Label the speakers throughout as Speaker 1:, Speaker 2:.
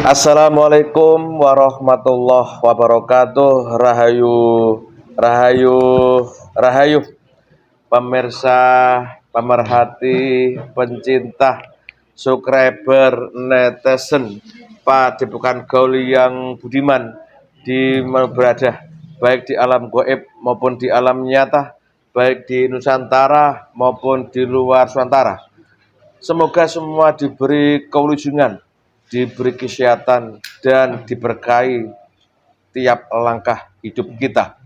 Speaker 1: Assalamualaikum warahmatullahi wabarakatuh. Rahayu, rahayu, rahayu. Pemirsa, pemerhati, pencinta, subscriber, netizen, padepokan gaul yang budiman di mana berada, baik di alam gaib maupun di alam nyata, baik di Nusantara maupun di luar Nusantara. Semoga semua diberi kewilujengan, diberi kesehatan, dan diberkahi tiap langkah hidup kita.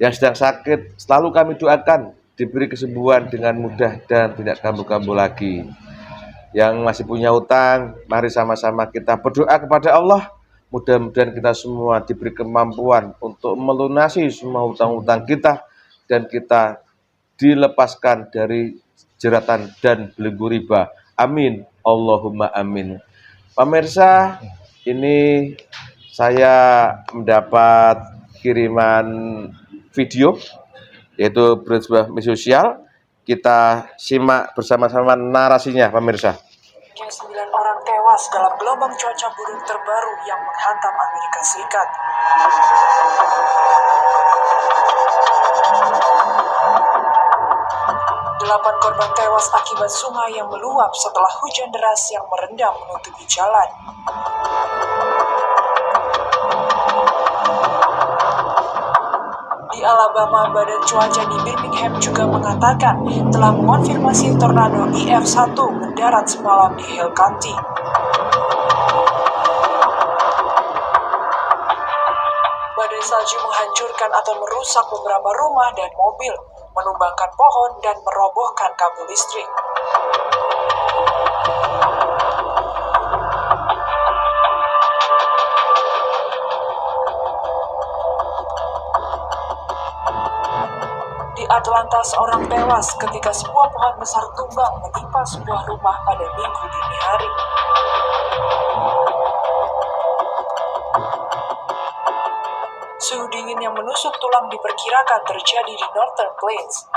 Speaker 1: Yang sedang sakit, selalu kami doakan diberi kesembuhan dengan mudah dan tidak kambuh-kambuh lagi. Yang masih punya utang, mari sama-sama kita berdoa kepada Allah. Mudah-mudahan kita semua diberi kemampuan untuk melunasi semua utang-utang kita, dan kita dilepaskan dari jeratan dan belenggu riba. Amin, Allahumma amin. Pemirsa, ini saya mendapat kiriman video, yaitu sebuah media sosial. Kita simak bersama-sama narasinya, pemirsa.
Speaker 2: 9 orang tewas dalam gelombang cuaca buruk terbaru yang menghantam Amerika Serikat. Delapan korban tewas akibat sungai yang meluap setelah hujan deras yang merendam menutupi jalan. Di Alabama, Badan Cuaca di Birmingham juga mengatakan telah mengonfirmasi tornado EF1 mendarat semalam di Hill County. Badai salju menghancurkan atau merusak beberapa rumah dan mobil, menumbangkan pohon dan merobohkan kabel listrik. Di Atlanta, seorang tewas ketika sebuah pohon besar tumbang menimpa sebuah rumah pada Minggu dini hari. Suhu dingin yang menusuk tulang diperkirakan terjadi di Northern Plains.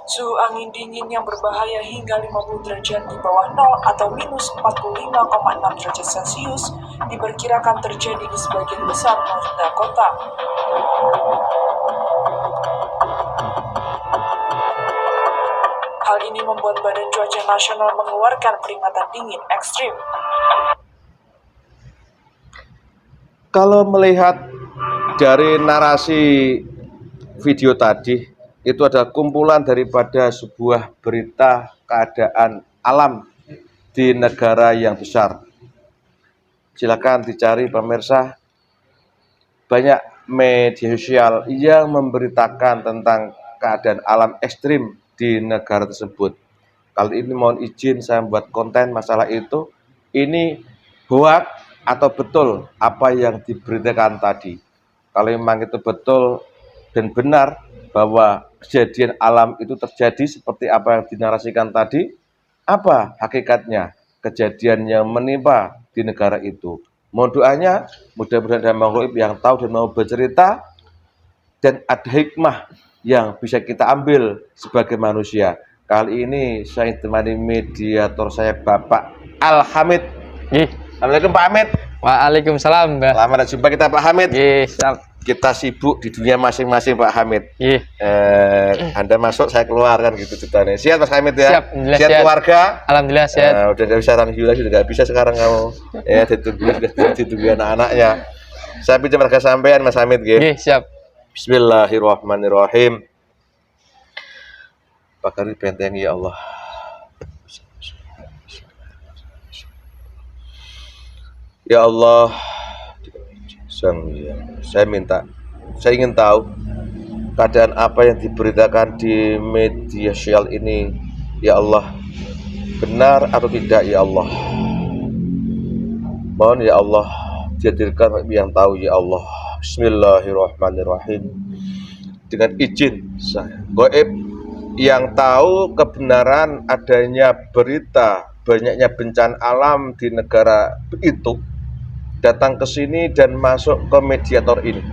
Speaker 2: Suhu angin dingin yang berbahaya hingga 50 derajat di bawah 0 atau minus 45,6 derajat Celcius diperkirakan terjadi di sebagian besar North Dakota. Hal ini membuat Badan Cuaca Nasional mengeluarkan peringatan dingin ekstrim.
Speaker 1: Kalau melihat dari narasi video tadi, itu adalah kumpulan daripada sebuah berita keadaan alam di negara yang besar. Silakan dicari, pemirsa, banyak media sosial yang memberitakan tentang keadaan alam ekstrim di negara tersebut. Kali ini mohon izin saya membuat konten masalah itu. Ini hoax atau betul apa yang diberitakan tadi. Kalau memang itu betul dan benar bahwa kejadian alam itu terjadi seperti apa yang dinarasikan tadi, apa hakikatnya kejadian yang menimpa di negara itu? Mohon doanya, mudah-mudahan ada makhluk yang tahu dan mau bercerita, dan ada hikmah yang bisa kita ambil sebagai manusia. Kali ini saya ditemani mediator saya, Bapak Al-Hamid. Assalamualaikum Pak Hamid.
Speaker 3: Waalaikumsalam, Mbak.
Speaker 1: Selamat jumpa kita Pak Hamid. Kita sibuk di dunia masing-masing Pak Hamid. Anda masuk, saya keluar, kan gitu ceritanya. Siap Mas Hamid ya?
Speaker 3: Siap,
Speaker 1: siap keluarga?
Speaker 3: Alhamdulillah sehat.
Speaker 1: Udah gak bisa rangkul lagi, udah gak bisa sekarang kamu. Ya ditunggu anak-anaknya. Saya pinjam harga sampean Mas Hamid gitu.
Speaker 3: Siap.
Speaker 1: Bismillahirrahmanirrahim. Pakari bentengi ya Allah. Ya Allah, saya ingin tahu keadaan apa yang diberitakan di media sosial ini, ya Allah, benar atau tidak ya Allah. Mohon ya Allah, jadikan yang tahu ya Allah. Bismillahirrahmanirrahim. Dengan izin saya, gaib yang tahu kebenaran adanya berita banyaknya bencana alam di negara itu, datang ke sini dan masuk ke mediator ini.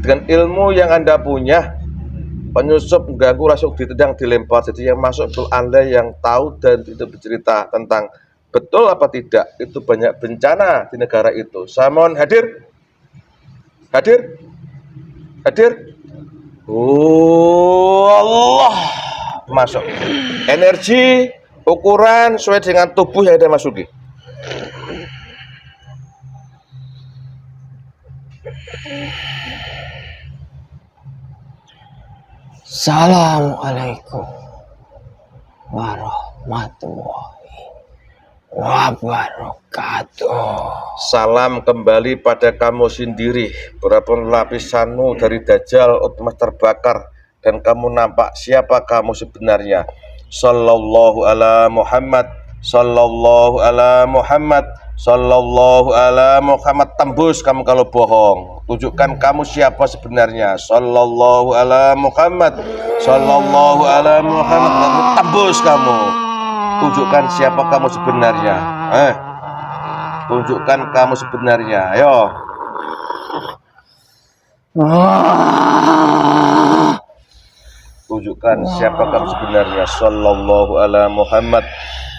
Speaker 1: Dengan ilmu yang Anda punya, penyusup mengganggu langsung ditendang dilempar. Jadi yang masuk betul Anda yang tahu dan itu bercerita tentang betul apa tidak itu banyak bencana di negara itu. Saya mohon hadir. Oh Allah, masuk. Energi ukuran sesuai dengan tubuh yang Anda masuki.
Speaker 3: Assalamualaikum warahmatullahi wabarakatuh.
Speaker 1: Salam kembali pada kamu sendiri. Berapun lapisanmu dari Dajjal otomatis terbakar dan kamu nampak siapa kamu sebenarnya. Sallallahu ala Muhammad, sallallahu ala Muhammad, sallallahu ala Muhammad. Tembus kamu kalau bohong. Tunjukkan kamu siapa sebenarnya. Sallallahu ala Muhammad, sallallahu ala Muhammad. Tembus kamu. Tunjukkan siapa kamu sebenarnya. Tunjukkan kamu sebenarnya. Ayo. Tunjukkan siapa kamu sebenarnya. Sallallahu ala Muhammad,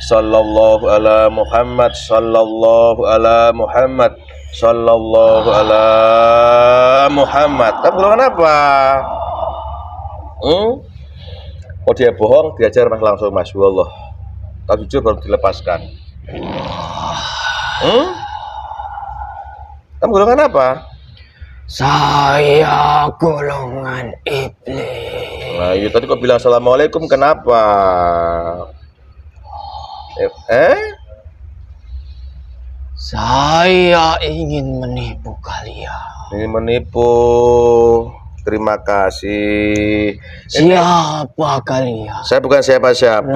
Speaker 1: sallallahu ala Muhammad, sallallahu ala Muhammad, sallallahu ala Muhammad. Kamu bilang apa? Kalau dia bohong diajar mas langsung mas. Wallah. Tak jujur baru dilepaskan. Kamu golongan apa?
Speaker 3: Saya golongan iblis.
Speaker 1: Nah, iya tadi kau bilang assalamualaikum, kenapa?
Speaker 3: Saya ingin menipu kalian.
Speaker 1: Ini menipu. Terima kasih.
Speaker 3: Siapa kalian?
Speaker 1: Saya bukan siapa-siapa.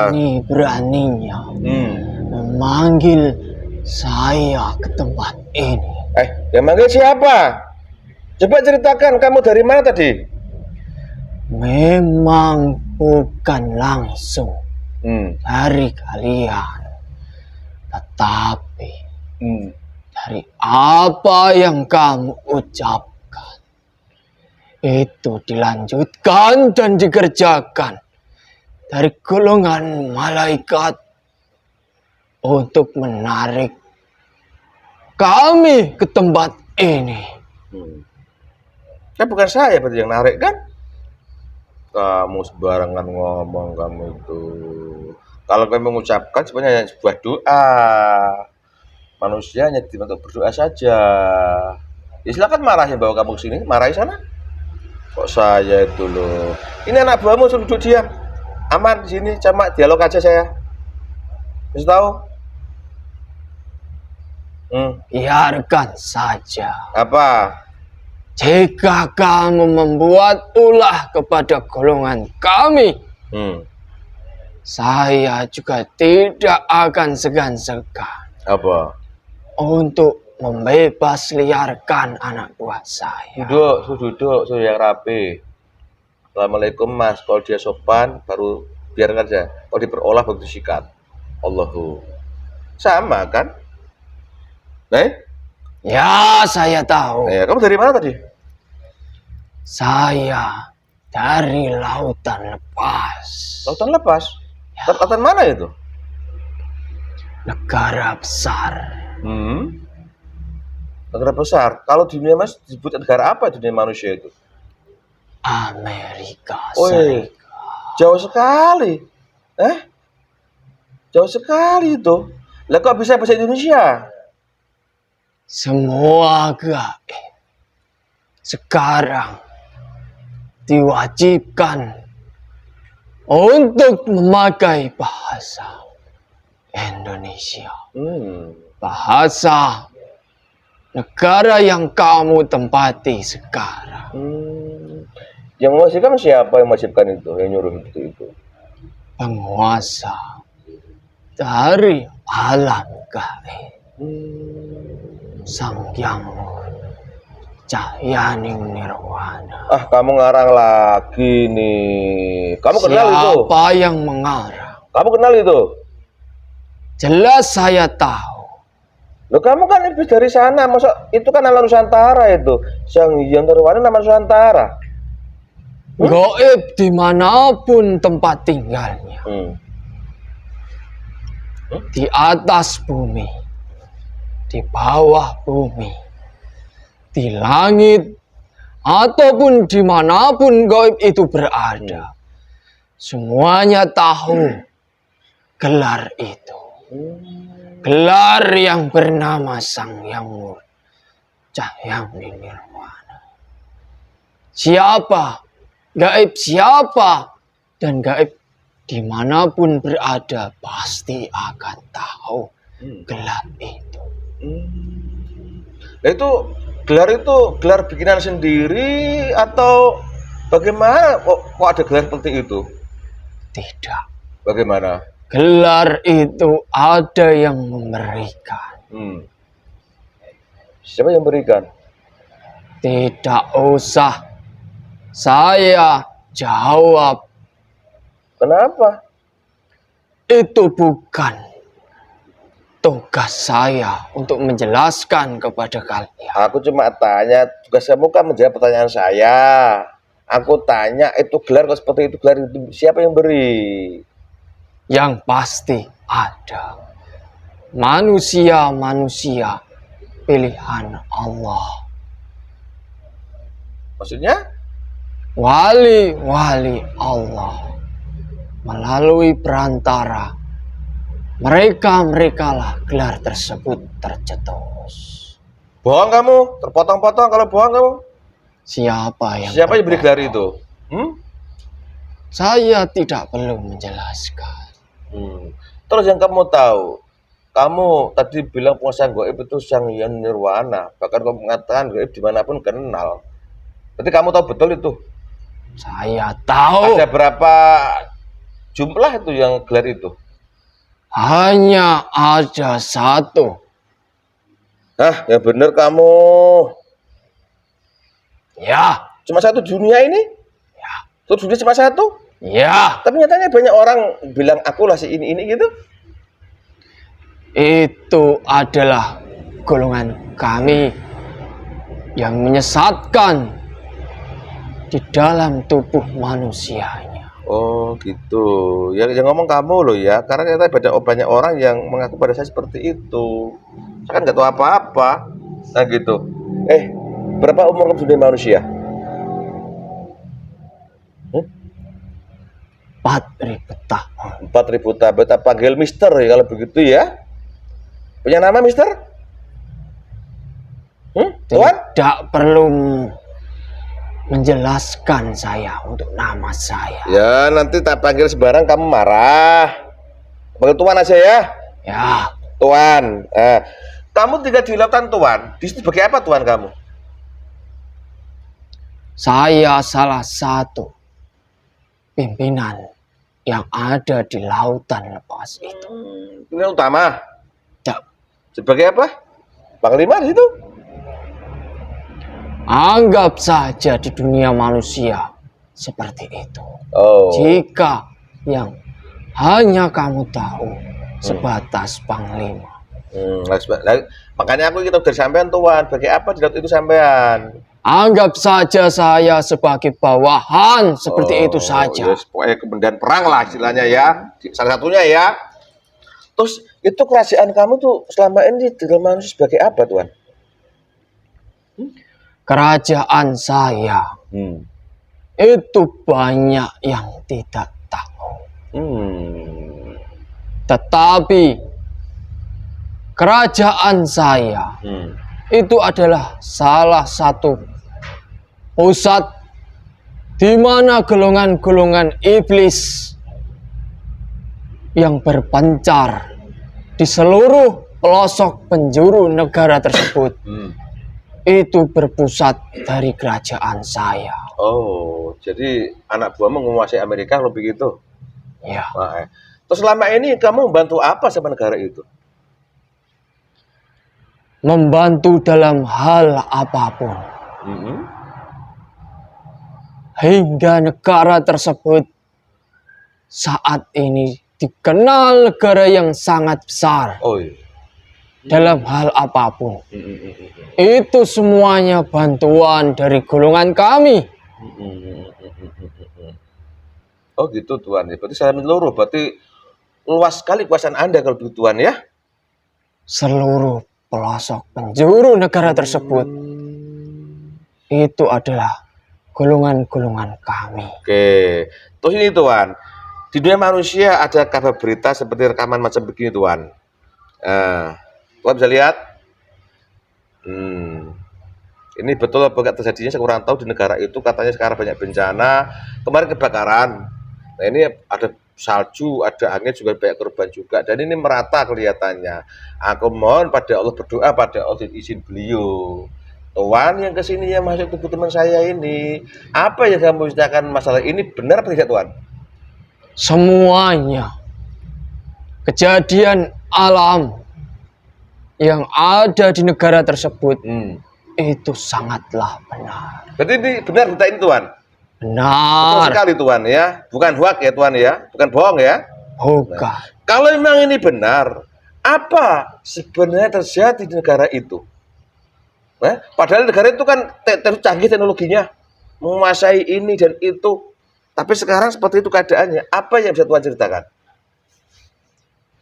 Speaker 3: Berani-beraninya memanggil saya ke tempat ini.
Speaker 1: Yang manggil siapa? Coba ceritakan kamu dari mana tadi?
Speaker 3: Memang bukan langsung dari kalian, tetapi dari apa yang kamu ucapkan itu dilanjutkan dan dikerjakan dari golongan malaikat untuk menarik kami ke tempat ini.
Speaker 1: Kan bukan saya berarti yang narik kan? Kamu sembarangan ngomong kamu itu. Kalau kamu mengucapkan sebenarnya sebuah doa. Manusianya dibentuk berdoa saja. Ya silakan marahin bawa kamu ke sini, marahi sana. Kok saya itu loh. Ini anak buahmu suruh duduk diam. Aman di sini, cuma dialog aja saya. Bisa tahu?
Speaker 3: Biarkan saja.
Speaker 1: Apa?
Speaker 3: Jika kamu membuat ulah kepada golongan kami, saya juga tidak akan segan-segan
Speaker 1: Apa?
Speaker 3: untuk membebas liarkan anak buah saya.
Speaker 1: Duduk, suruh yang rapi. Assalamualaikum mas, kalau dia sopan baru biarkan aja. Kalau diperolah baru disikat. Allahu. Sama kan?
Speaker 3: Ya, saya tahu.
Speaker 1: Kamu dari mana tadi?
Speaker 3: Saya dari lautan lepas.
Speaker 1: Lautan lepas? Ya. Lautan mana itu?
Speaker 3: Negara besar.
Speaker 1: Negara besar. Kalau dunia mas disebut negara apa dunia manusia itu?
Speaker 3: Amerika Serikat.
Speaker 1: Jauh sekali. Jauh sekali itu. Lah kok bisa bahasa Indonesia?
Speaker 3: Semua gaib sekarang diwajibkan untuk memakai bahasa Indonesia. Bahasa negara yang kamu tempati sekarang.
Speaker 1: Yang mewajibkan siapa yang mewajibkan itu? Yang nyuruh itu?
Speaker 3: Penguasa dari alam gaib. Sang Hyang Cahyaning Nirwana.
Speaker 1: Kamu ngarang lagi nih. Kamu kenal itu?
Speaker 3: Siapa yang mengarang?
Speaker 1: Kamu kenal itu?
Speaker 3: Jelas saya tahu.
Speaker 1: Loh kamu kan habis dari sana, masa itu kan nama Nusantara itu. Sang Hyang Nirwana nama Nusantara.
Speaker 3: Gaib dimanapun tempat tinggalnya. Di atas bumi, di bawah bumi, di langit, ataupun dimanapun gaib itu berada. Semuanya tahu gelar itu. Gelar yang bernama Sang Hyang Widi Cahyamni Nirwana. Siapa? Gaib siapa? Dan gaib dimanapun berada pasti akan tahu gelar itu.
Speaker 1: Nah, itu gelar bikinan sendiri atau bagaimana? Kok ada gelar seperti itu?
Speaker 3: Tidak.
Speaker 1: Bagaimana?
Speaker 3: Gelar itu ada yang memberikan.
Speaker 1: Siapa yang berikan?
Speaker 3: Tidak usah saya jawab.
Speaker 1: Kenapa?
Speaker 3: Itu bukan tugas saya untuk menjelaskan kepada kalian.
Speaker 1: Aku cuma tanya, tugas kamu kan menjawab pertanyaan saya. Aku tanya, itu gelar kok seperti itu, gelar itu siapa yang beri?
Speaker 3: Yang pasti ada manusia-manusia pilihan Allah.
Speaker 1: Maksudnya?
Speaker 3: Wali-wali Allah. Melalui perantara mereka lah gelar tersebut tercetus.
Speaker 1: Bohong kamu, terpotong-potong kalau bohong kamu.
Speaker 3: Siapa yang
Speaker 1: beri gelar itu?
Speaker 3: Saya tidak perlu menjelaskan.
Speaker 1: Terus yang kamu tahu, kamu tadi bilang penguasaan gaib itu Sang Hyang Nirwana. Bahkan kamu mengatakan gaib dimanapun kenal. Berarti kamu tahu betul itu?
Speaker 3: Saya tahu.
Speaker 1: Ada berapa jumlah itu yang gelar itu?
Speaker 3: Hanya ada satu.
Speaker 1: Hah, ya bener kamu.
Speaker 3: Ya.
Speaker 1: Cuma satu dunia ini?
Speaker 3: Ya.
Speaker 1: Tuh dunia cuma satu?
Speaker 3: Ya.
Speaker 1: Tapi nyatanya banyak orang bilang akulah si ini gitu.
Speaker 3: Itu adalah golongan kami yang menyesatkan di dalam tubuh manusianya.
Speaker 1: Oh gitu. Ya yang ngomong kamu loh ya. Karena ternyata banyak orang yang mengaku pada saya seperti itu. Saya kan nggak tahu apa-apa. Nah gitu. Berapa umur dunia manusia?
Speaker 3: 4.000 tahun.
Speaker 1: 4.000 tahun. Kita panggil Mister ya kalau begitu ya. Punya nama Mister? Tuan?
Speaker 3: Tidak perlu menjelaskan saya untuk nama saya.
Speaker 1: Ya nanti tak panggil sembarang kamu marah. Panggil Tuan aja ya.
Speaker 3: Ya.
Speaker 1: Tuan. Kamu tinggal di lautan Tuan. Di situ sebagai apa Tuan kamu?
Speaker 3: Saya salah satu pimpinan yang ada di lautan lepas itu.
Speaker 1: Pimpinan utama.
Speaker 3: Ya.
Speaker 1: Sebagai apa? Panglima di situ.
Speaker 3: Anggap saja di dunia manusia seperti itu. Jika yang hanya kamu tahu sebatas panglima.
Speaker 1: Makanya aku kita udah sampean Tuan. Bagi apa di laut itu sampean?
Speaker 3: Anggap saja saya sebagai bawahan seperti itu saja.
Speaker 1: Yes, pokoknya kemudian perang lah istilahnya ya. Salah satunya ya. Terus itu kerajaan kamu tuh selama ini di dalam manusia sebagai apa Tuan?
Speaker 3: Kerajaan saya itu banyak yang tidak tahu. Tetapi kerajaan saya itu adalah salah satu pusat di mana golongan-golongan iblis yang berpencar di seluruh pelosok penjuru negara tersebut itu berpusat dari kerajaan saya.
Speaker 1: Oh, jadi anak buahmu menguasai Amerika kalau begitu?
Speaker 3: Ya.
Speaker 1: Terus selama ini kamu membantu apa sama negara itu?
Speaker 3: Membantu dalam hal apapun. Hingga negara tersebut saat ini dikenal negara yang sangat besar.
Speaker 1: Oh iya.
Speaker 3: Dalam hal apapun. Itu semuanya bantuan dari golongan kami.
Speaker 1: Oh gitu Tuan. Ya, berarti saya menyeluruh. Berarti luas sekali kuasaan Anda kalau begitu Tuan ya.
Speaker 3: Seluruh pelosok penjuru negara tersebut itu adalah golongan-golongan kami.
Speaker 1: Oke. Terus ini Tuan. Di dunia manusia ada kabar berita seperti rekaman macam begini Tuan. Tuan bisa lihat. Ini betul apa enggak terjadinya, saya kurang tahu. Di negara itu katanya sekarang banyak bencana. Kemarin kebakaran. Nah ini ada salju, ada angin, juga banyak korban juga. Dan ini merata kelihatannya. Aku mohon pada Allah, berdoa pada Allah izin beliau. Tuan yang kesini yang masuk tubuh teman saya ini, apa yang kamu ceritakan masalah ini benar apa tidak Tuan?
Speaker 3: Semuanya kejadian alam yang ada di negara tersebut itu sangatlah benar.
Speaker 1: Berarti ini benar berita ini Tuan? Betul
Speaker 3: Benar.
Speaker 1: sekali Tuan ya. Bukan hoak ya Tuan ya. Bukan bohong ya.
Speaker 3: Bukan.
Speaker 1: Kalau memang ini benar, apa sebenarnya terjadi di negara itu? Padahal negara itu kan canggih teknologinya, menguasai ini dan itu. Tapi sekarang seperti itu keadaannya. Apa yang bisa Tuhan ceritakan?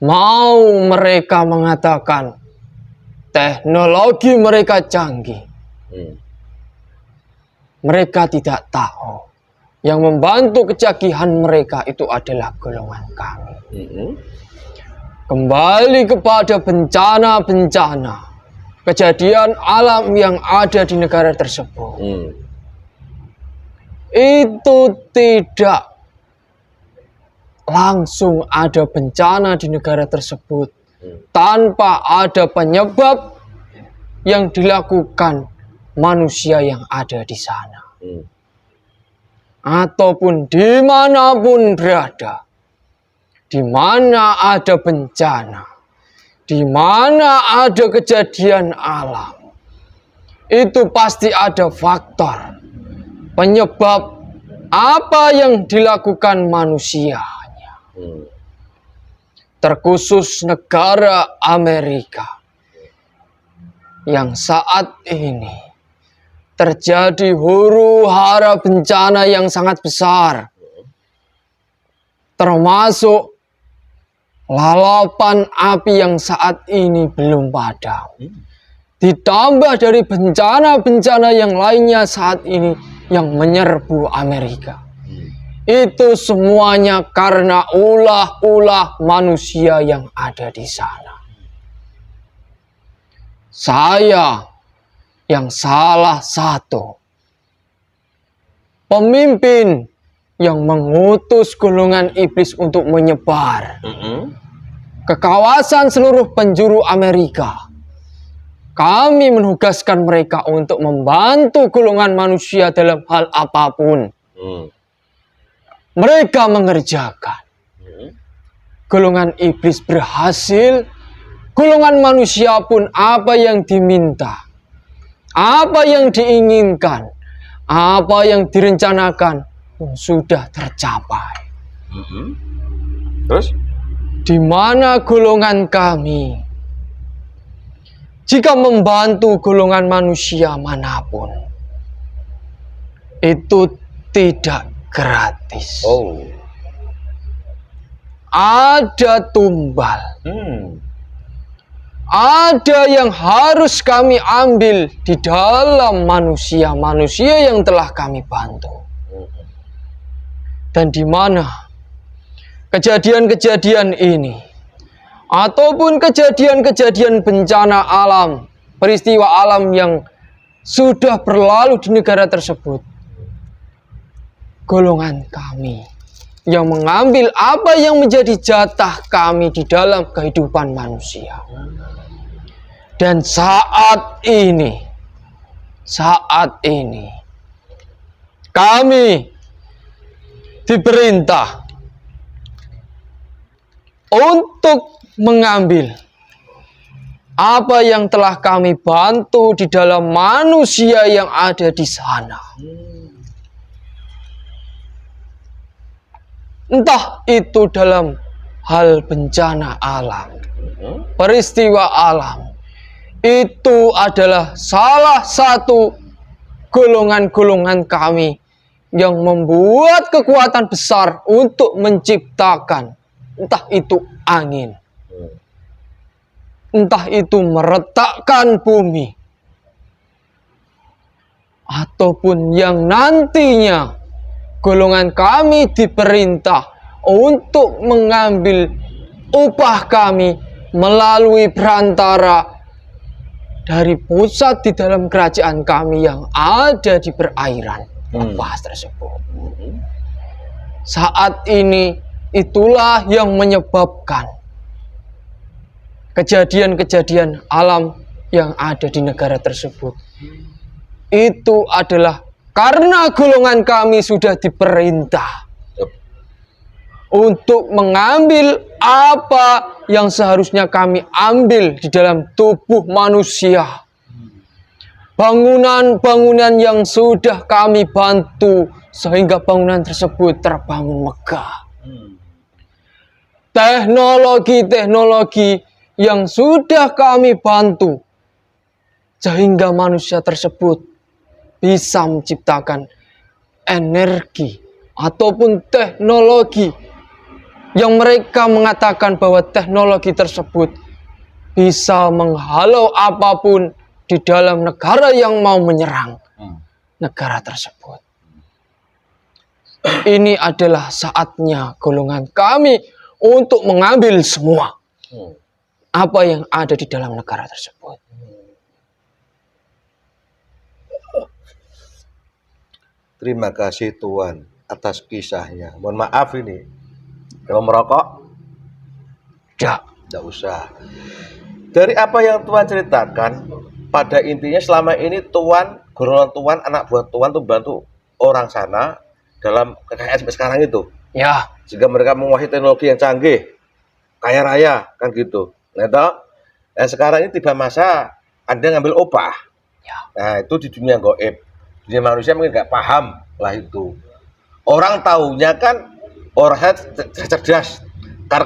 Speaker 3: Mau mereka mengatakan teknologi mereka canggih, mereka tidak tahu yang membantu kecanggihan mereka itu adalah golongan kami. Kembali kepada bencana-bencana, kejadian alam yang ada di negara tersebut, itu tidak langsung ada bencana di negara tersebut tanpa ada penyebab yang dilakukan manusia yang ada di sana. Ataupun dimanapun berada, di mana ada bencana, di mana ada kejadian alam, itu pasti ada faktor penyebab apa yang dilakukan manusianya. Terkhusus negara Amerika yang saat ini terjadi huru-hara bencana yang sangat besar, termasuk lalapan api yang saat ini belum padam, ditambah dari bencana-bencana yang lainnya saat ini yang menyerbu Amerika. Itu semuanya karena ulah-ulah manusia yang ada di sana. Saya yang salah satu pemimpin yang mengutus golongan iblis untuk menyebar ke kawasan seluruh penjuru Amerika. Kami menugaskan mereka untuk membantu golongan manusia dalam hal apapun. Mereka mengerjakan. Golongan iblis berhasil. Golongan manusia pun apa yang diminta, apa yang diinginkan, apa yang direncanakan pun sudah tercapai.
Speaker 1: Terus?
Speaker 3: Di mana golongan kami, jika membantu golongan manusia manapun, itu tidak gratis. Ada tumbal. Ada yang harus kami ambil di dalam manusia-manusia yang telah kami bantu. Dan di mana kejadian-kejadian ini, ataupun kejadian-kejadian bencana alam, peristiwa alam yang sudah berlalu di negara tersebut, golongan kami yang mengambil apa yang menjadi jatah kami di dalam kehidupan manusia. Dan saat ini kami diperintah untuk mengambil apa yang telah kami bantu di dalam manusia yang ada di sana. Entah itu dalam hal bencana alam, peristiwa alam, itu adalah salah satu golongan-golongan kami yang membuat kekuatan besar untuk menciptakan, entah itu angin, entah itu meretakkan bumi, ataupun yang nantinya golongan kami diperintah untuk mengambil upah kami melalui perantara dari pusat di dalam kerajaan kami yang ada di perairan lepas tersebut. Saat ini itulah yang menyebabkan kejadian-kejadian alam yang ada di negara tersebut. Itu adalah karena golongan kami sudah diperintah untuk mengambil apa yang seharusnya kami ambil di dalam tubuh manusia. Bangunan-bangunan yang sudah kami bantu sehingga bangunan tersebut terbangun megah. Teknologi-teknologi yang sudah kami bantu sehingga manusia tersebut bisa menciptakan energi ataupun teknologi yang mereka mengatakan bahwa teknologi tersebut bisa menghalau apapun di dalam negara yang mau menyerang negara tersebut. Ini adalah saatnya golongan kami untuk mengambil semua apa yang ada di dalam negara tersebut.
Speaker 1: Terima kasih Tuan atas kisahnya. Mohon maaf ini, kalau merokok tidak usah. Dari apa yang Tuan ceritakan, pada intinya selama ini Tuan, golongan Tuan, anak buah Tuan tuh bantu orang sana dalam kekayaan sampai sekarang itu.
Speaker 3: Ya.
Speaker 1: Sehingga mereka menguasai teknologi yang canggih, kaya raya, kan gitu. Nah, sekarang ini tiba masa Anda ngambil upah.
Speaker 3: Ya.
Speaker 1: Nah, itu di dunia gaib. Dunia manusia mungkin nggak paham lah itu. Orang taunya kan orang cerdas, karena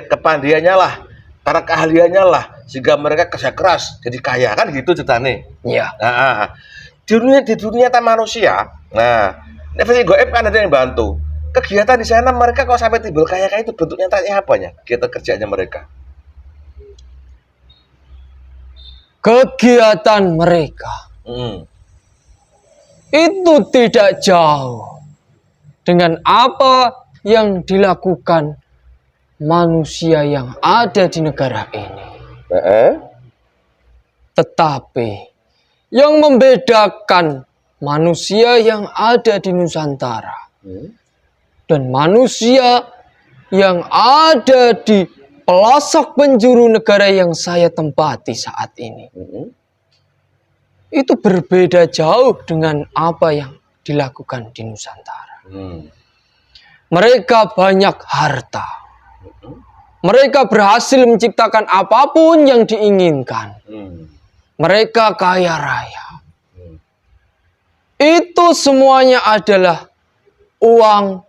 Speaker 1: kepandiannya lah, karena keahliannya lah, sehingga mereka kerja keras jadi kaya, kan gitu ceritanya.
Speaker 3: Iya.
Speaker 1: Nah, di dunia manusia, nah, versi gaib kan ada yang bantu. Kegiatan di sana mereka kalau sampai timbul kaya itu bentuknya tanya apanya? Kegiatan kerjanya mereka.
Speaker 3: Kegiatan mereka itu tidak jauh dengan apa yang dilakukan manusia yang ada di negara ini. Tetapi yang membedakan manusia yang ada di Nusantara dan manusia yang ada di pelosok penjuru negara yang saya tempati saat ini, itu berbeda jauh dengan apa yang dilakukan di Nusantara. Mereka banyak harta. Mereka berhasil menciptakan apapun yang diinginkan. Mereka kaya raya. Itu semuanya adalah uang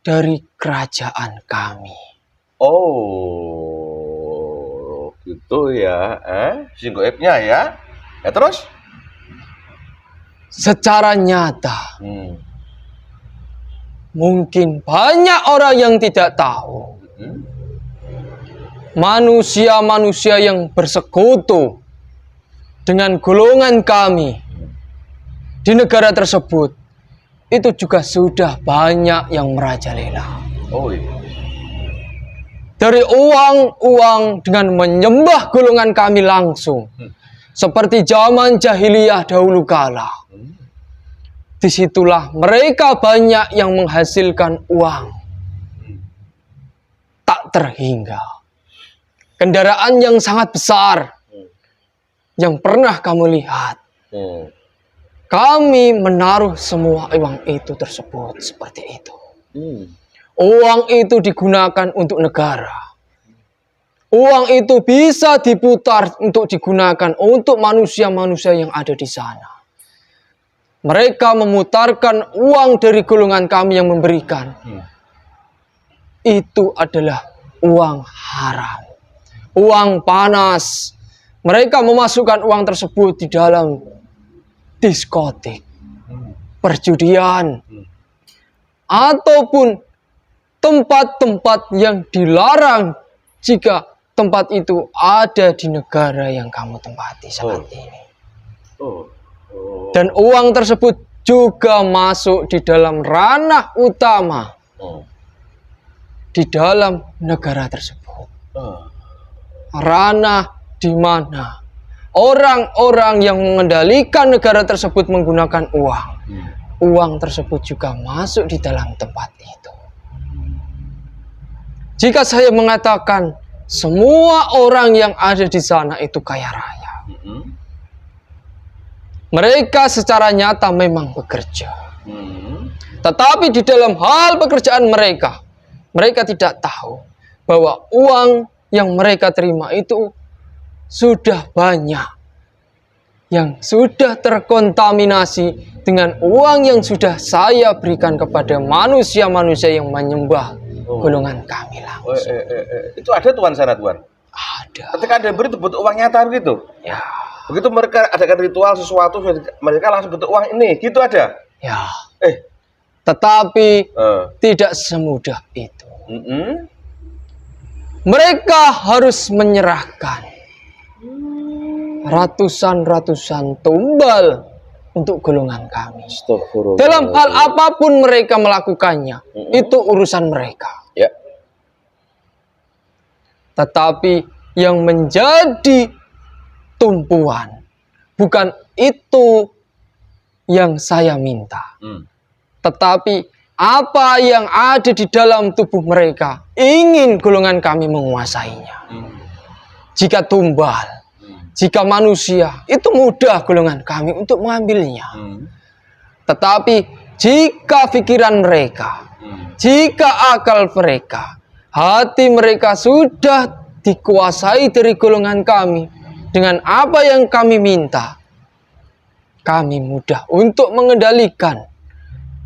Speaker 3: dari kerajaan kami.
Speaker 1: Oh, gitu ya. Si gaibnya ya. Ya terus?
Speaker 3: Secara nyata, mungkin banyak orang yang tidak tahu. Manusia-manusia yang bersekutu dengan golongan kami di negara tersebut, itu juga sudah banyak yang merajalela.
Speaker 1: Oh iya.
Speaker 3: Dari uang dengan menyembah golongan kami langsung. Seperti zaman jahiliyah dahulu kala. Disitulah mereka banyak yang menghasilkan uang tak terhingga. Kendaraan yang sangat besar yang pernah kamu lihat. Kami menaruh semua uang itu tersebut seperti itu. Uang itu digunakan untuk negara. Uang itu bisa diputar untuk digunakan untuk manusia-manusia yang ada di sana. Mereka memutarkan uang dari golongan kami yang memberikan. Itu adalah uang haram. Uang panas. Mereka memasukkan uang tersebut di dalam diskotik. perjudian, ataupun tempat-tempat yang dilarang jika tempat itu ada di negara yang kamu tempati saat ini. Dan uang tersebut juga masuk di dalam ranah utama di dalam negara tersebut. Ranah di mana orang-orang yang mengendalikan negara tersebut menggunakan uang. Uang tersebut juga masuk di dalam tempat itu. Jika saya mengatakan semua orang yang ada di sana itu kaya raya, mereka secara nyata memang bekerja. Tetapi di dalam hal pekerjaan mereka, mereka tidak tahu bahwa uang yang mereka terima itu sudah banyak, yang sudah terkontaminasi dengan uang yang sudah saya berikan kepada manusia-manusia yang menyembah golongan kami langsung.
Speaker 1: Itu ada tuan sana tuan?
Speaker 3: Ada.
Speaker 1: Ketika ada beri itu butuh uang nyata gitu?
Speaker 3: Ya.
Speaker 1: Begitu mereka adakan ritual sesuatu, mereka langsung butuh uang ini, gitu ada?
Speaker 3: Ya. Tetapi tidak semudah itu. Mereka harus menyerahkan ratusan tumbal untuk golongan kami. Dalam hal apapun mereka melakukannya, itu urusan mereka.
Speaker 1: Ya.
Speaker 3: Tetapi yang menjadi tumpuan, bukan itu yang saya minta. Tetapi apa yang ada di dalam tubuh mereka, ingin golongan kami menguasainya. Jika tumbal, jika manusia, itu mudah golongan kami untuk mengambilnya. Tetapi jika pikiran mereka, jika akal mereka, hati mereka sudah dikuasai dari golongan kami dengan apa yang kami minta, kami mudah untuk mengendalikan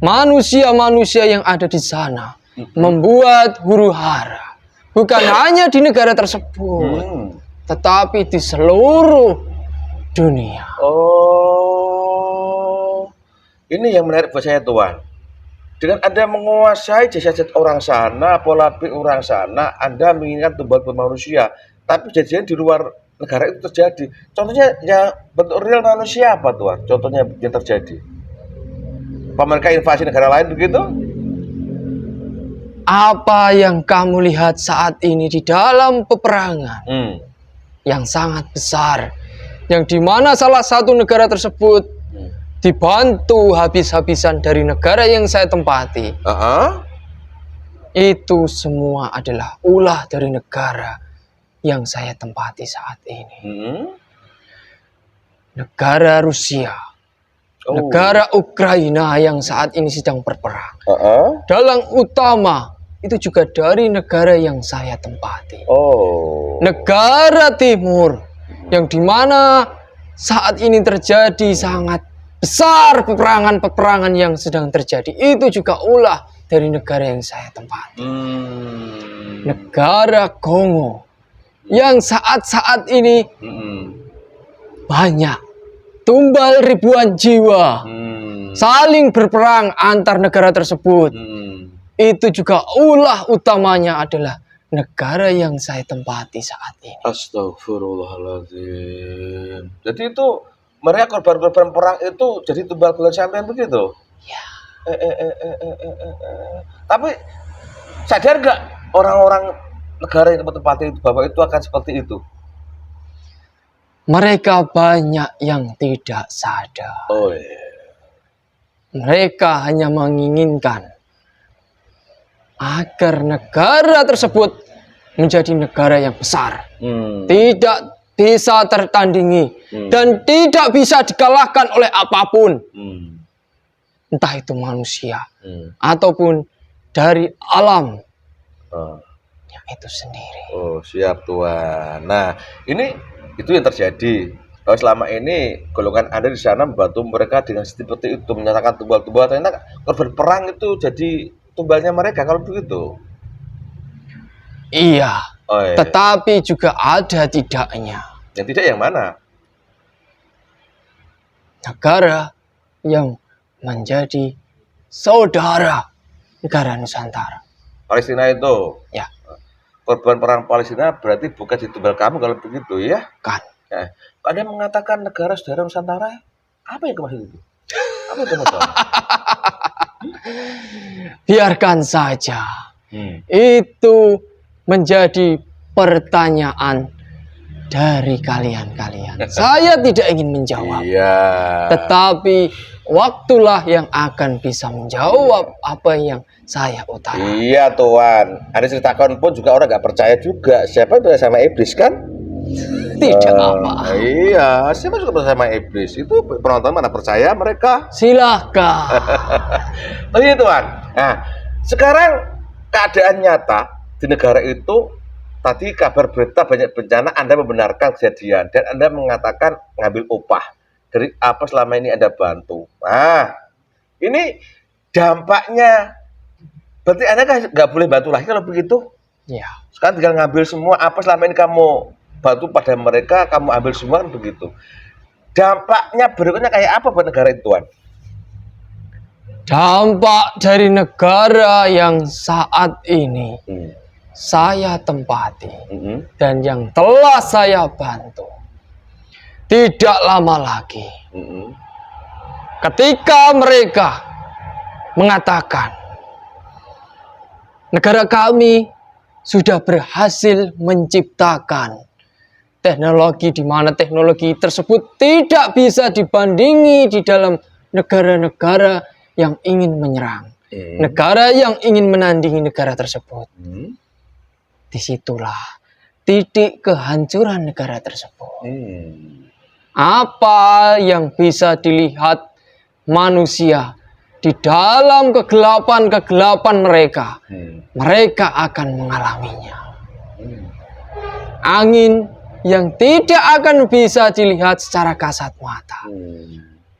Speaker 3: manusia-manusia yang ada di sana, membuat huru-hara, bukan hanya di negara tersebut, tetapi di seluruh dunia.
Speaker 1: Ini yang menarik buat saya tuan. Dengan Anda menguasai jasa-jasa orang sana, pola pikir orang sana, Anda menginginkan tumbal manusia, tapi kejadian di luar negara itu terjadi. Contohnya ya bentuk real manusia apa tuan? Contohnya yang terjadi. Apa mereka invasi negara lain begitu?
Speaker 3: Apa yang kamu lihat saat ini di dalam peperangan yang sangat besar, yang dimana salah satu negara tersebut dibantu habis-habisan dari negara yang saya tempati, itu semua adalah ulah dari negara yang saya tempati saat ini. Negara Rusia, negara Ukraina yang saat ini sedang berperang. Dalang utama itu juga dari negara yang saya tempati. Negara Timur, yang dimana saat ini terjadi sangat besar peperangan-peperangan yang sedang terjadi. Itu juga ulah dari negara yang saya tempati. Negara Kongo, yang saat-saat ini banyak tumbal ribuan jiwa, saling berperang antar negara tersebut. Itu juga ulah utamanya adalah negara yang saya tempati saat ini.
Speaker 1: Astagfirullahaladzim. Jadi itu mereka korban-korban perang itu jadi tumbal bulan sampean begitu?
Speaker 3: Ya.
Speaker 1: Tapi sadar gak orang-orang negara yang tempati itu bahwa itu akan seperti itu?
Speaker 3: Mereka banyak yang tidak sadar. Mereka hanya menginginkan agar negara tersebut menjadi negara yang besar, tidak bisa tertandingi, dan tidak bisa dikalahkan oleh apapun, entah itu manusia ataupun dari alam yang itu sendiri.
Speaker 1: Siap tuan. Nah ini itu yang terjadi. Selama ini golongan Anda di sana membantu mereka dengan seperti itu, menyatakan tumbal-tumbal. Ternyata korban perang itu jadi tumbalnya mereka kalau begitu.
Speaker 3: Iya. Tetapi juga ada tidaknya.
Speaker 1: Yang tidak yang mana?
Speaker 3: Negara yang menjadi saudara negara Nusantara.
Speaker 1: Palestina itu
Speaker 3: Ya,
Speaker 1: korban perang Palestina berarti bukan di tumbal kamu kalau begitu ya.
Speaker 3: kan.
Speaker 1: Ya. Anda mengatakan negara saudara Nusantara, apa yang maksud itu? Apa yang kamu tahu?
Speaker 3: Biarkan saja.
Speaker 1: Hmm.
Speaker 3: Itu menjadi pertanyaan dari kalian-kalian. Saya tidak ingin menjawab.
Speaker 1: Iya.
Speaker 3: Tetapi waktulah yang akan bisa menjawab apa yang saya utarakan.
Speaker 1: Iya Tuan. Anda ceritakan pun juga orang nggak percaya juga. Siapa itu sama iblis kan?
Speaker 3: Tidak apa.
Speaker 1: Iya, siapa juga percaya sama iblis? Itu penonton mana percaya mereka?
Speaker 3: Silahkan.
Speaker 1: Tapi Tuan. Nah, sekarang keadaan nyata di negara itu tadi kabar berita banyak bencana, Anda membenarkan kejadian dan Anda mengatakan ngambil upah dari apa selama ini Anda bantu. Nah, ini dampaknya berarti Anda kan nggak boleh bantu lagi kalau begitu.
Speaker 3: Ya,
Speaker 1: Sekarang tinggal ngambil semua apa selama ini kamu bantu pada mereka, kamu ambil semua kan begitu. Dampaknya berikutnya kayak apa buat negara itu, Tuan?
Speaker 3: dampak dari negara yang saat ini saya tempati dan yang telah saya bantu. Tidak lama lagi, ketika mereka mengatakan negara kami sudah berhasil menciptakan teknologi di mana teknologi tersebut tidak bisa dibandingi di dalam negara-negara yang ingin menyerang, negara yang ingin menandingi negara tersebut. Disitulah titik kehancuran negara tersebut. Apa yang bisa dilihat manusia di dalam kegelapan-kegelapan mereka, mereka akan mengalaminya. Angin yang tidak akan bisa dilihat secara kasat mata,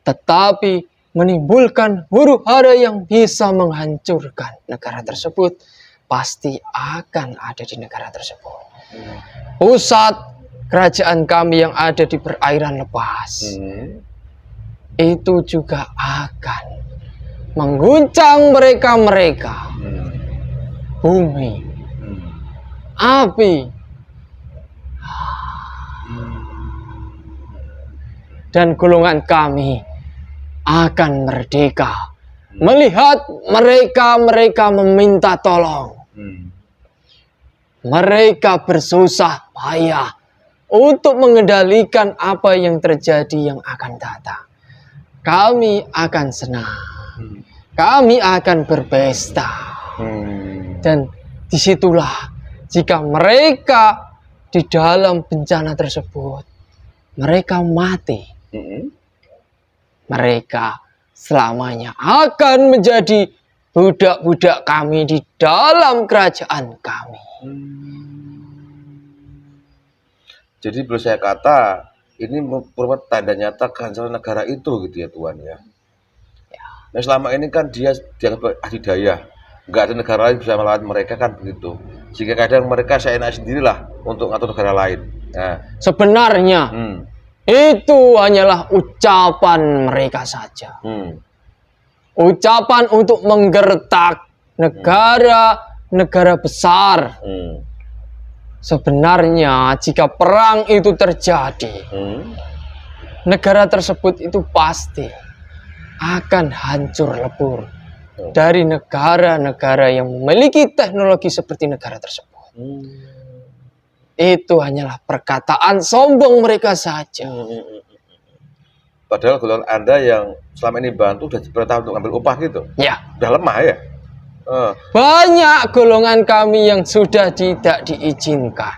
Speaker 3: tetapi menimbulkan huru-hara yang bisa menghancurkan negara tersebut, pasti akan ada di negara tersebut. Pusat kerajaan kami yang ada di perairan lepas itu juga akan mengguncang mereka-mereka. Bumi, api, dan golongan kami akan merdeka melihat mereka meminta tolong. Mereka bersusah payah untuk mengendalikan apa yang terjadi yang akan datang. Kami akan senang. Kami akan berpesta. Dan disitulah jika mereka di dalam bencana tersebut, mereka mati. Mereka selamanya akan menjadi budak-budak kami di dalam kerajaan kami.
Speaker 1: Jadi perlu saya kata, ini merupakan tanda nyata kehancuran negara itu gitu ya Tuan ya. Nah selama ini kan dia dianggap adidaya, nggak ada negara lain bisa melawan mereka kan begitu. Sehingga kadang mereka seenak sendirilah untuk ngatur negara lain. Nah,
Speaker 3: Sebenarnya itu hanyalah ucapan mereka saja. Ucapan untuk menggertak negara besar. Sebenarnya jika perang itu terjadi, negara tersebut itu pasti akan hancur lebur dari negara-negara yang memiliki teknologi seperti negara tersebut. Itu hanyalah perkataan sombong mereka saja.
Speaker 1: Padahal golongan Anda yang selama ini bantu sudah diperintah untuk ambil upah gitu.
Speaker 3: Ya,
Speaker 1: Udah lemah ya.
Speaker 3: banyak golongan kami yang sudah tidak diizinkan.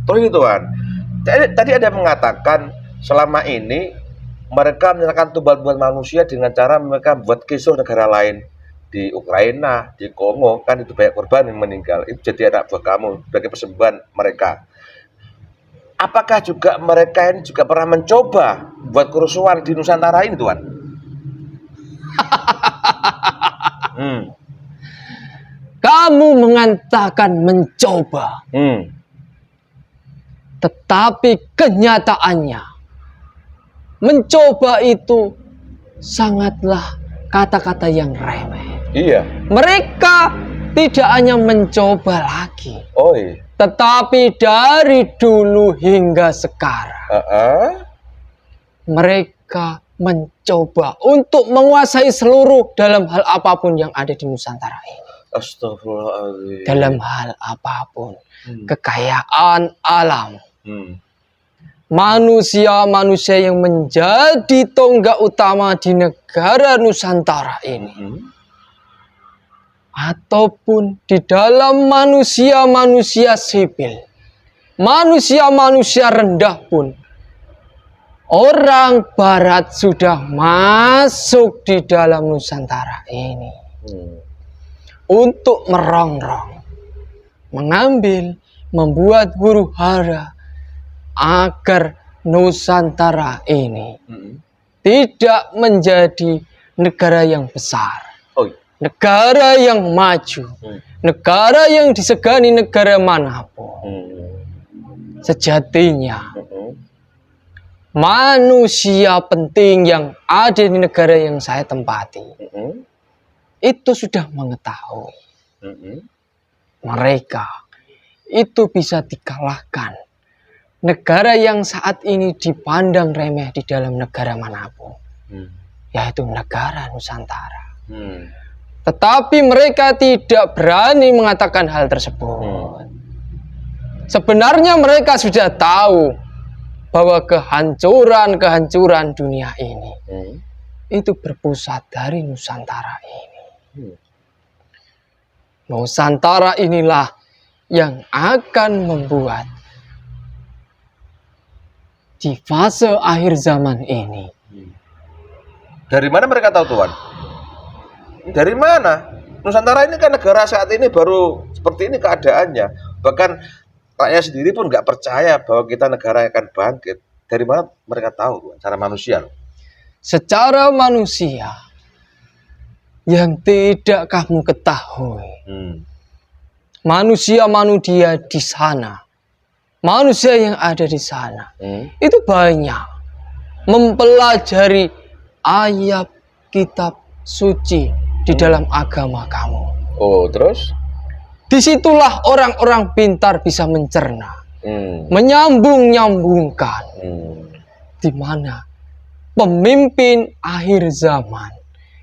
Speaker 1: Terus ini Tuan, tadi ada mengatakan selama ini mereka menyerahkan tumbal-tumbal manusia dengan cara mereka buat kisruh negara lain. Di Ukraina, di Kongo, kan itu banyak korban yang meninggal. Itu jadi anak buah kamu sebagai persembahan mereka. Apakah juga mereka ini juga pernah mencoba buat kerusuhan di Nusantara ini, Tuan?
Speaker 3: Kamu mengatakan mencoba, tetapi kenyataannya mencoba itu sangatlah kata-kata yang remeh.
Speaker 1: Iya.
Speaker 3: Mereka tidak hanya mencoba lagi,
Speaker 1: Oh iya.
Speaker 3: tetapi dari dulu hingga sekarang mereka mencoba untuk menguasai seluruh dalam hal apapun yang ada di Nusantara ini.
Speaker 1: Astagfirullahaladzim.
Speaker 3: Dalam hal apapun, kekayaan alam, manusia-manusia yang menjadi tonggak utama di negara Nusantara ini, ataupun di dalam manusia-manusia sipil, manusia-manusia rendah pun, orang Barat sudah masuk di dalam Nusantara ini untuk merongrong, mengambil, membuat huru-hara agar Nusantara ini tidak menjadi negara yang besar, negara yang maju, negara yang disegani negara manapun. Sejatinya manusia penting yang ada di negara yang saya tempati itu sudah mengetahui mereka itu bisa dikalahkan. Negara yang saat ini dipandang remeh di dalam negara manapun, yaitu negara Nusantara. Tetapi mereka tidak berani mengatakan hal tersebut. Sebenarnya mereka sudah tahu bahwa kehancuran dunia ini itu berpusat dari Nusantara ini. Nusantara inilah yang akan membuat di fase akhir zaman ini.
Speaker 1: Dari mana mereka tahu, Tuan? Dari mana? Nusantara ini kan negara saat ini baru seperti ini keadaannya. Bahkan rakyat sendiri pun nggak percaya bahwa kita negara yang akan bangkit. Dari mana mereka tahu, Tuan? Secara manusia loh.
Speaker 3: Secara manusia yang tidak kamu ketahui, manusia di sana, manusia yang ada di sana, itu banyak mempelajari ayat kitab suci di dalam agama kamu.
Speaker 1: Oh, terus?
Speaker 3: Disitulah orang-orang pintar bisa mencerna, menyambung-nyambungkan, di mana pemimpin akhir zaman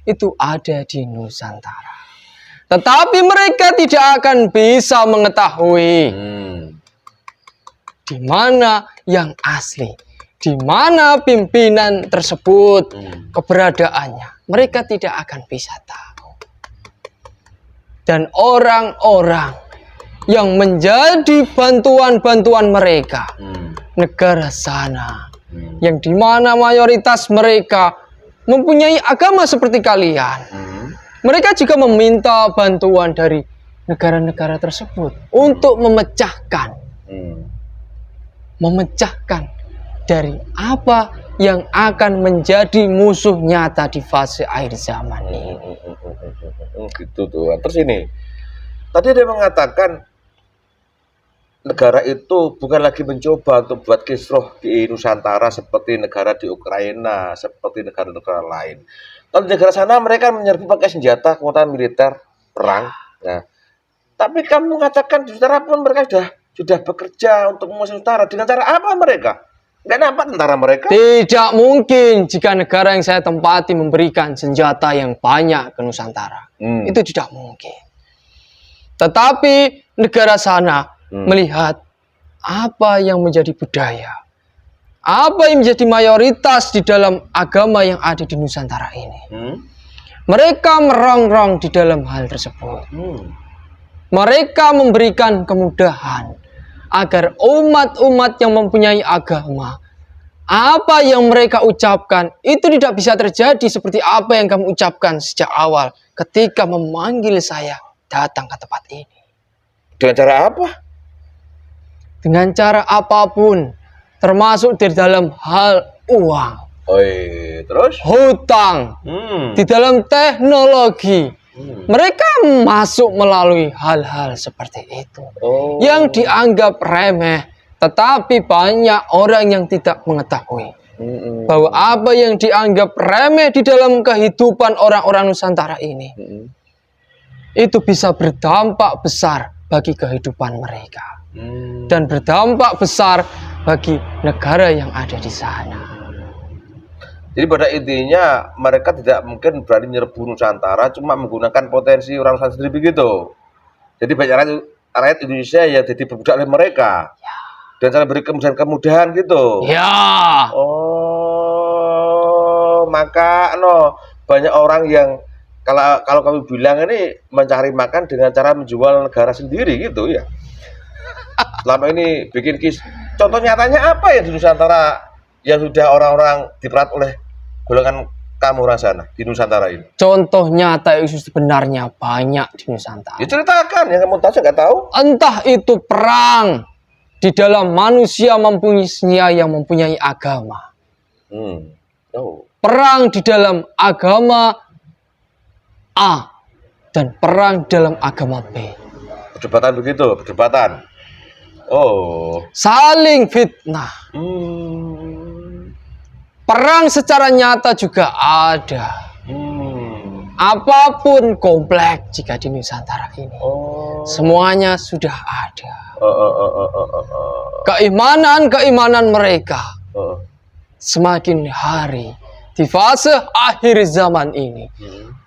Speaker 3: itu ada di Nusantara. Tetapi mereka tidak akan bisa mengetahui di mana yang asli, di mana pimpinan tersebut keberadaannya. Mereka tidak akan bisa tahu. Dan orang-orang yang menjadi bantuan-bantuan mereka, negara sana, yang dimana mayoritas mereka mempunyai agama seperti kalian, mereka juga meminta bantuan dari negara-negara tersebut untuk memecahkan dari apa yang akan menjadi musuh nyata di fase akhir zaman ini.
Speaker 1: Gitu tuh. Terus ini, tadi dia mengatakan negara itu bukan lagi mencoba untuk buat kisruh di Nusantara seperti negara di Ukraina, seperti negara-negara lain. Kalau di negara sana mereka menyerbu pakai senjata, kekuatan militer, perang. Nah, tapi kamu mengatakan di Nusantara pun mereka sudah bekerja untuk mengusir Nusantara. Dengan cara apa mereka? Nggak nampak tentara mereka?
Speaker 3: Tidak mungkin jika negara yang saya tempati memberikan senjata yang banyak ke Nusantara. Itu tidak mungkin. Tetapi negara sana melihat apa yang menjadi budaya, apa yang menjadi mayoritas di dalam agama yang ada di Nusantara ini. Mereka merongrong di dalam hal tersebut. Mereka memberikan kemudahan agar umat-umat yang mempunyai agama, apa yang mereka ucapkan itu tidak bisa terjadi seperti apa yang kamu ucapkan sejak awal ketika memanggil saya datang ke tempat ini.
Speaker 1: Dengan cara apa?
Speaker 3: Dengan cara apapun, termasuk di dalam hal uang,
Speaker 1: terus
Speaker 3: hutang, di dalam teknologi. Mereka masuk melalui hal-hal seperti itu yang dianggap remeh, tetapi banyak orang yang tidak mengetahui Bahwa apa yang dianggap remeh di dalam kehidupan orang-orang Nusantara ini, itu bisa berdampak besar bagi kehidupan mereka. Dan berdampak besar bagi negara yang ada di sana.
Speaker 1: Jadi pada intinya mereka tidak mungkin berani nyerbu Nusantara, cuma menggunakan potensi orang Nusantara sendiri begitu. Jadi banyak rakyat Indonesia yang jadi berbudak oleh mereka. Dan cara beri kemudahan-kemudahan gitu.
Speaker 3: Ya.
Speaker 1: Oh, maka banyak orang yang kalau kami bilang ini mencari makan dengan cara menjual negara sendiri gitu ya. Selama ini bikin contoh nyatanya apa ya di Nusantara yang sudah orang-orang diperat oleh golongan kamu sana di Nusantara ini?
Speaker 3: Contoh nyata itu sebenarnya banyak di Nusantara.
Speaker 1: Ya ceritakan yang kamu tahu, saya nggak tahu.
Speaker 3: Entah itu perang di dalam manusia yang mempunyai agama. Perang di dalam agama A dan perang dalam agama B.
Speaker 1: Perdebatan begitu, perdebatan. Oh.
Speaker 3: Saling fitnah. Perang secara nyata juga ada. Apapun komplek jika di Nusantara ini. Semuanya sudah ada. Keimanan mereka semakin hari di fase akhir zaman ini,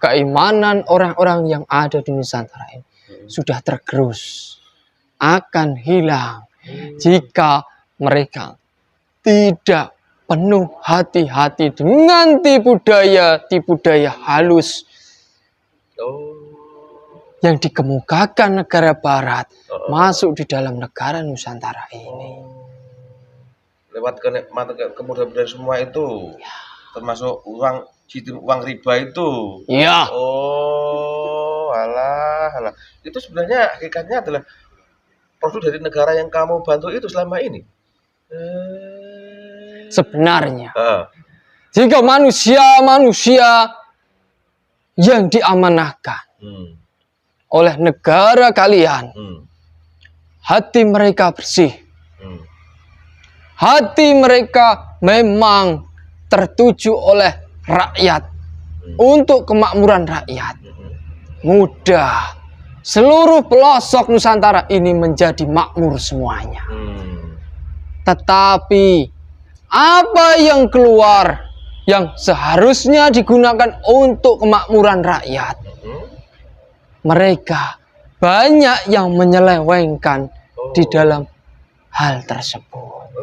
Speaker 3: keimanan orang-orang yang ada di Nusantara ini sudah tergerus, akan hilang jika mereka tidak penuh hati-hati dengan tipu daya halus yang dikemukakan negara Barat masuk di dalam negara Nusantara ini.
Speaker 1: Lewat kemudahan semua itu, termasuk uang riba itu.
Speaker 3: Iya.
Speaker 1: Oh, alah. Itu sebenarnya hakikatnya adalah produk dari negara yang kamu bantu itu selama ini.
Speaker 3: Sebenarnya, jika manusia yang diamanahkan oleh negara kalian, hati mereka bersih, hati mereka memang tertuju oleh rakyat, untuk kemakmuran rakyat, mudah seluruh pelosok Nusantara ini menjadi makmur semuanya. Tetapi apa yang keluar yang seharusnya digunakan untuk kemakmuran rakyat, mereka banyak yang menyelewengkan di dalam hal tersebut.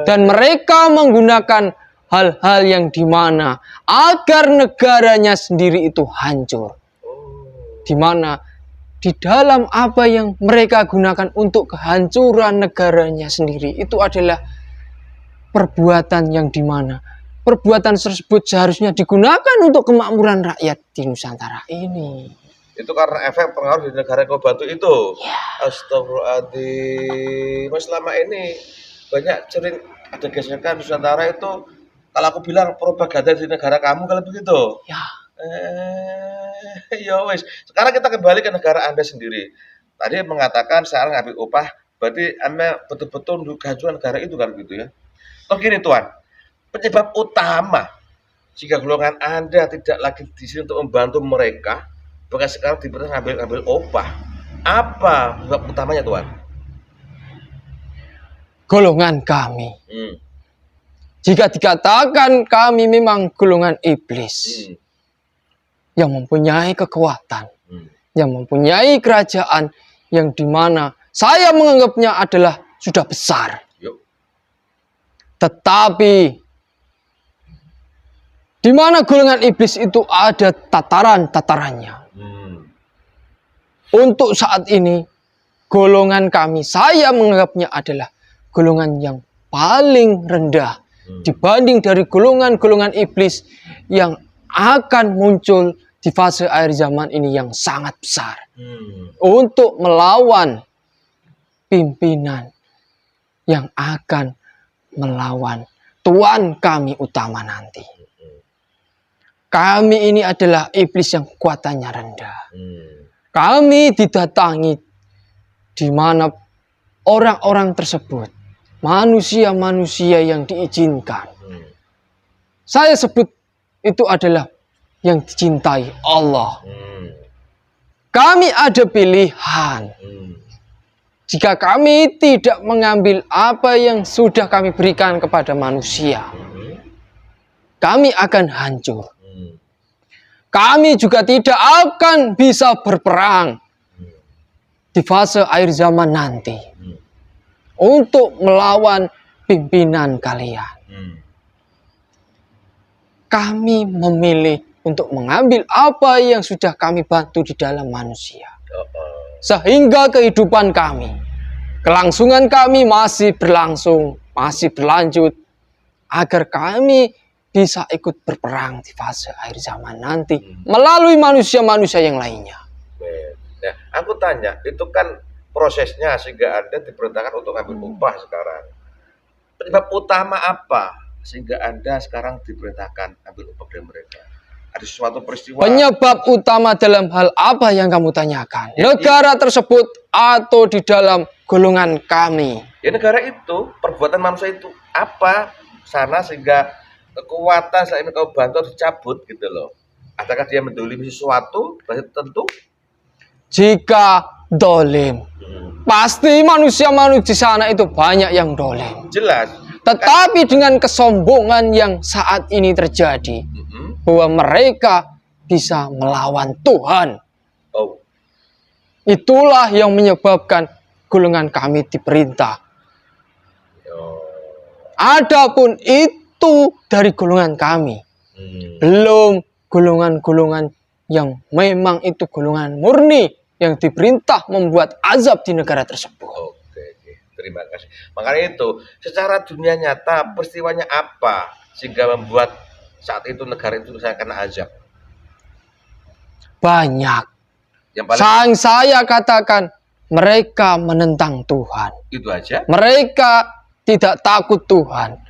Speaker 3: Dan mereka menggunakan hal-hal yang dimana agar negaranya sendiri itu hancur. Dimana di dalam apa yang mereka gunakan untuk kehancuran negaranya sendiri itu adalah perbuatan yang dimana perbuatan tersebut seharusnya digunakan untuk kemakmuran rakyat di Nusantara ini.
Speaker 1: Itu karena efek pengaruh di negara yang kau bantu itu. Astagfirullahaladzim. Mas, selama ini banyak sering ada gesekan Nusantara itu. Kalau aku bilang propaganda di negara kamu kalau begitu. Ya wes. Sekarang kita kembali ke negara Anda sendiri. Tadi mengatakan sekarang ngambil upah, berarti Anda betul-betul untuk kehancuran negara itu kan gitu ya. Toh gini Tuan, penyebab utama jika golongan Anda tidak lagi di sini untuk membantu mereka, bahkan sekarang diperintah ngambil upah. Apa penyebab utamanya Tuan?
Speaker 3: Golongan kami. Jika dikatakan kami memang golongan iblis yang mempunyai kekuatan, yang mempunyai kerajaan yang dimana saya menganggapnya adalah sudah besar. Tetapi di mana golongan iblis itu ada tataran-tatarannya. Untuk saat ini, golongan kami, saya menganggapnya adalah golongan yang paling rendah dibanding dari golongan-golongan iblis yang akan muncul di fase akhir zaman ini yang sangat besar. Untuk melawan pimpinan yang akan melawan Tuan kami utama nanti. Kami ini adalah iblis yang kekuatannya rendah. Kami didatangi di mana orang-orang tersebut, manusia-manusia yang diizinkan saya sebut itu adalah yang dicintai Allah. Kami ada pilihan. Jika kami tidak mengambil apa yang sudah kami berikan kepada manusia, kami akan hancur. Kami juga tidak akan bisa berperang di fase akhir zaman nanti untuk melawan pimpinan kalian. Kami memilih untuk mengambil apa yang sudah kami bantu di dalam manusia. Sehingga kehidupan kami, kelangsungan kami masih berlangsung, masih berlanjut, agar kami bisa ikut berperang di fase akhir zaman nanti melalui manusia-manusia yang lainnya.
Speaker 1: Nah, aku tanya, itu kan prosesnya sehingga Anda diperintahkan untuk ambil upah sekarang. Penyebab utama apa sehingga Anda sekarang diperintahkan ambil upah dari mereka? Ada sesuatu peristiwa?
Speaker 3: Penyebab utama dalam hal apa yang kamu tanyakan? Negara tersebut atau di dalam golongan kami?
Speaker 1: Ya negara itu, perbuatan manusia itu apa sana sehingga kekuatan selain kau bantu dicabut gitu loh. Adakah dia mendolimi sesuatu tertentu?
Speaker 3: Jika dolim, pasti manusia-manusia di sana itu banyak yang dolim.
Speaker 1: Jelas.
Speaker 3: Tetapi dengan kesombongan yang saat ini terjadi, bahwa mereka bisa melawan Tuhan.
Speaker 1: Oh.
Speaker 3: Itulah yang menyebabkan golongan kami diperintah. Adapun itu dari golongan kami, belum golongan-golongan yang memang itu golongan murni yang diperintah membuat azab di negara tersebut.
Speaker 1: Oke. Terima kasih. Makanya itu, secara dunia nyata peristiwanya apa sehingga membuat saat itu negara itu saya kena azab?
Speaker 3: Banyak.
Speaker 1: Yang paling
Speaker 3: Saya katakan mereka menentang Tuhan.
Speaker 1: itu aja.
Speaker 3: Mereka tidak takut Tuhan.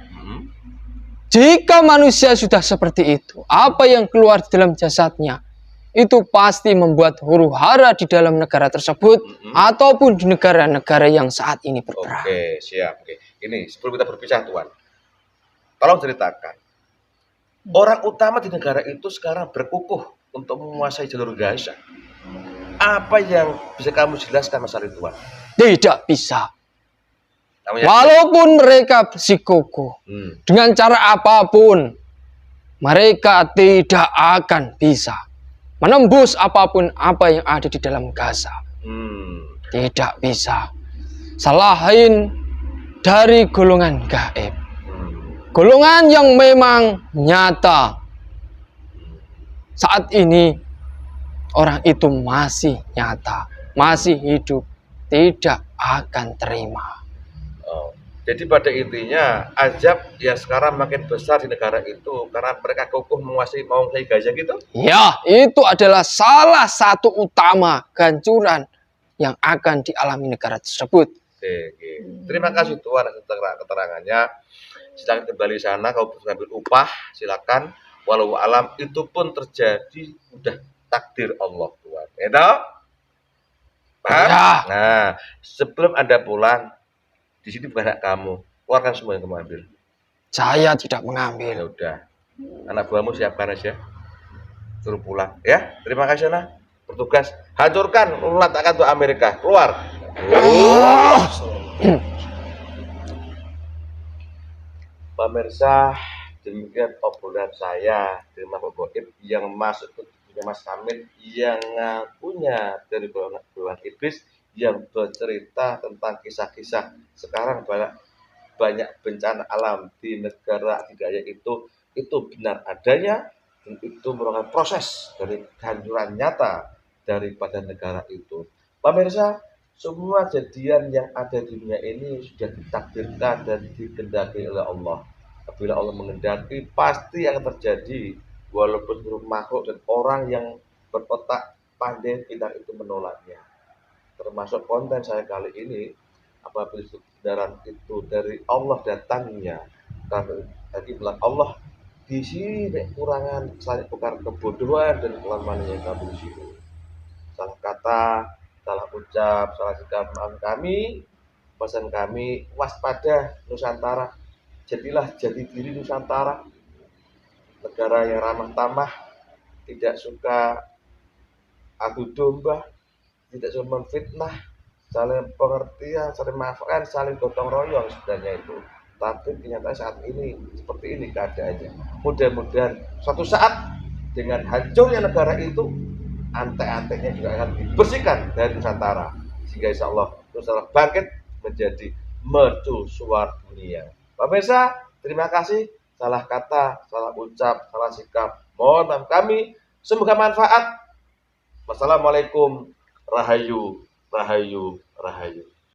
Speaker 3: Jika manusia sudah seperti itu, apa yang keluar di dalam jasadnya itu pasti membuat huru-hara di dalam negara tersebut ataupun di negara-negara yang saat ini berperang.
Speaker 1: Oke, siap. Oke. Ini sebelum kita berpisah Tuhan, tolong ceritakan. Orang utama di negara itu sekarang berkukuh untuk menguasai jalur Gaza. Apa yang bisa kamu jelaskan masalah itu, Tuhan?
Speaker 3: Tidak bisa.
Speaker 1: Kamu yakin?
Speaker 3: Walaupun mereka bersikukuh dengan cara apapun, mereka tidak akan bisa menembus apapun apa yang ada di dalam Gaza. Tidak bisa. Selain dari golongan gaib. Golongan yang memang nyata. Saat ini orang itu masih nyata, masih hidup, tidak akan terima.
Speaker 1: Jadi pada intinya azab yang sekarang makin besar di negara itu karena mereka kukuh menguasai Gaza gitu?
Speaker 3: Ya, itu adalah salah satu utama gancuran yang akan dialami negara tersebut.
Speaker 1: Oke. Terima kasih Tuhan atas keterangannya. Silakan kembali sana, kau mengambil upah, silakan. Walau alam itu pun terjadi udah takdir Allah Tuhan. Itu? Paham?
Speaker 3: Ya.
Speaker 1: Nah, sebelum Anda pulang, di sini bukan hak kamu. Keluarkan semua yang kamu ambil.
Speaker 3: Saya tidak
Speaker 1: Ya
Speaker 3: mengambil.
Speaker 1: udah. Anak buahmu siapkan aja. Suruh pulang. Ya, terima kasih nah. Bertugas hancurkan, letakkan untuk Amerika. Keluar. Pemirsa, demikian obrolan saya dengan Pak Boib yang masuk ke Mas Kamil yang punya dari golongan iblis yang bercerita tentang kisah-kisah sekarang banyak bencana alam di negara Hidayah itu benar adanya dan itu merupakan proses dari kehancuran nyata daripada negara itu. Pemirsa, semua kejadian yang ada di dunia ini sudah ditakdirkan dan dikehendaki oleh Allah. Apabila Allah menghendaki, pasti akan terjadi. Walaupun seluruh makhluk dan orang yang berotak pandai pintar itu menolaknya. Termasuk konten saya kali ini, apabila kebenaran itu dari Allah datangnya, karena tadi bilang Allah di sini kekurangan, saya bukan kebodohan dan kelemahan yang kamu di sini. Salah kata, salah ucap, salah sikap kami, pesan kami waspada Nusantara, jadilah jati diri Nusantara, negara yang ramah tamah, tidak suka adu domba, tidak suka memfitnah, saling pengertian, saling maafkan, saling gotong royong sebenarnya itu. Tapi kenyataan saat ini seperti ini keadaannya. Mudah-mudahan suatu saat dengan hancurnya negara itu, antek-anteknya juga akan dibersihkan dari Nusantara, sehingga insya Allah Nusantara bangkit menjadi mercusuar dunia. Pak Pemirsa, terima kasih. Salah kata, salah ucap, salah sikap, mohon maaf kami. Semoga manfaat. Wassalamualaikum. Rahayu, rahayu, rahayu.